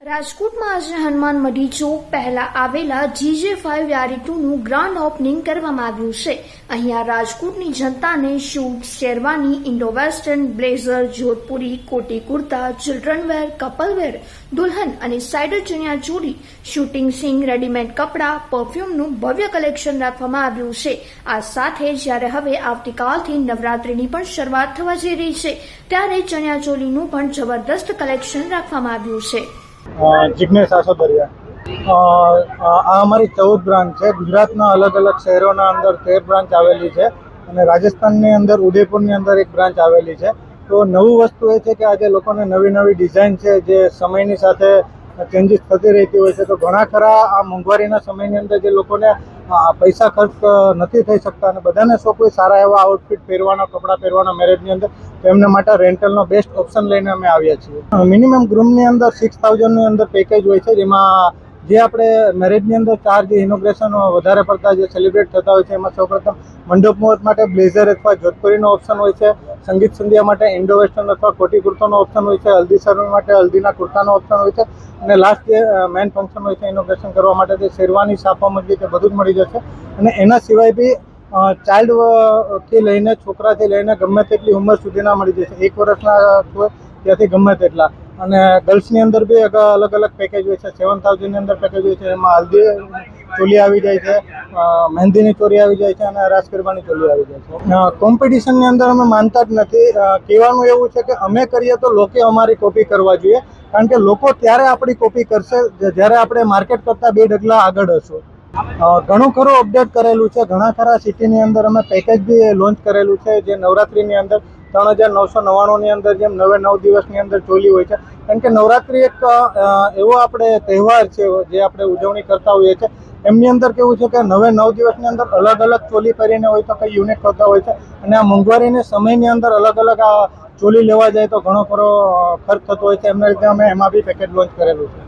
રાજકોટમાં આજે હનુમાન મઢી ચોક પહેલા આવેલા GJ5 યારી2નું ગ્રાન્ડ ઓપનિંગ કરવામાં આવ્યું છે. અહીંયા રાજકોટની જનતાને shoot, sherwani, Indo western, blazer, Jodhpuri, કોટી કુર્તા, ચિલ્ડ્રન વેર, કપલ વેર, દુલ્હન અને સાઇડર ચણિયા ચોળી, શૂટિંગ સિંગ, રેડીમેડ કપડાં, પરફ્યુમનું ભવ્ય કલેક્શન રાખવામાં આવ્યું છે. આ સાથે જ્યારે હવે આવતીકાલથી નવરાત્રીની પણ શરૂઆત થવા જઈ રહી છે ત્યારે ચણિયા ચોળીનું પણ જબરદસ્ત કલેક્શન રાખવામાં આવ્યું છે. જિગ્નેશ આસોદરિયા આ અમારી 14 બ્રાન્ચ છે. ગુજરાતના અલગ અલગ શહેરોના અંદર 13 બ્રાન્ચ આવેલી છે અને રાજસ્થાનની અંદર ઉદયપુરની અંદર એક બ્રાન્ચ આવેલી છે. તો નવું વસ્તુ એ છે કે આજે લોકોને નવી નવી ડિઝાઇન છે જે સમયની સાથે ચેન્જીસ થતી રહેતી હોય છે. તો ઘણા ખરા આ મોંઘવારીના સમયની અંદર જે લોકોને પૈસા ખર્ચ નથી થઈ શકતા અને બધાને શોખ હોય સારા એવા આઉટફિટ પહેરવાના, કપડાં પહેરવાના મેરેજની અંદર, તો એમના માટે રેન્ટલનો બેસ્ટ ઓપ્શન લઈને અમે આવ્યા છીએ. મિનિમમ ગ્રૂમની અંદર 6000ની અંદર પેકેજ હોય છે, જેમાં જે આપણે મેરેજની અંદર ચાર્જ ઇનોગ્રેશન વધારે પડતા જે સેલિબ્રેટ થતા હોય છે એમાં સૌપ્રથમ મંડપ મુહૂર્ત માટે બ્લેઝર અથવા જોધપુરીનો ઓપ્શન હોય છે, સંગીત સંધ્યા માટે ઇન્ડો વેસ્ટર્ન અથવા કોટી કુર્તાનો ઓપ્શન હોય છે, હલ્દી સર્વ માટે હલ્દીના કુર્તાનો ઓપ્શન હોય છે અને લાસ્ટ જે મેન ફંક્શન હોય છે ઇનોગ્રેશન કરવા માટે જે શેરવાની, સાફા મજલી તે બધું જ મળી જશે. અને એના સિવાય બી ચાઇલ્ડથી લઈને છોકરાથી લઈને ગમે તેટલી ઉંમર સુધીના મળી જશે. 1 વર્ષના હોય ત્યાંથી ગમે તેટલા. અને ગર્લ્સની અંદર બી અલગ અલગ પેકેજ હોય છે. 7000ની અંદર પેકેજ હોય છે, એમાં હલ્દી ચોલી આવી જાય છે, મહેંદીની ચોરી આવી જાય છે અને રાસ ગરબાની ચોલી આવી જાય છે. કોમ્પિટિશનની અંદર અમે માનતા જ નથી. કહેવાનું એવું છે કે અમે કરીએ તો લોકો અમારી કોપી કરવા જોઈએ, કારણ કે લોકો ત્યારે આપણી કોપી કરશે જ્યારે આપણે માર્કેટ કરતાં 2 ડગલા આગળ હશું. ઘણું ખરું અપડેટ કરેલું છે. ઘણા ખરા સિટીની અંદર અમે પેકેજ બી લોન્ચ કરેલું છે, જે નવરાત્રિની અંદર 3999ની અંદર જેમ 9 દિવસની અંદર ચોલી હોય છે. કારણ કે નવરાત્રિ એક એવો આપણે તહેવાર છે જે આપણે ઉજવણી કરતા હોઈએ છીએ. એમની અંદર કેવું છે કે 9 દિવસની અંદર અલગ અલગ ચોલી પહેરીને હોય તો કંઈ યુનિક હોતા હોય છે અને આ મોંઘવારીના સમયની અંદર અલગ અલગ આ ચોલી લેવા જાય તો ઘણો ખરો ખર્ચ થતો હોય છે. એમના લીધે અમે એમાં બી પેકેજ લોન્ચ કરેલું છે.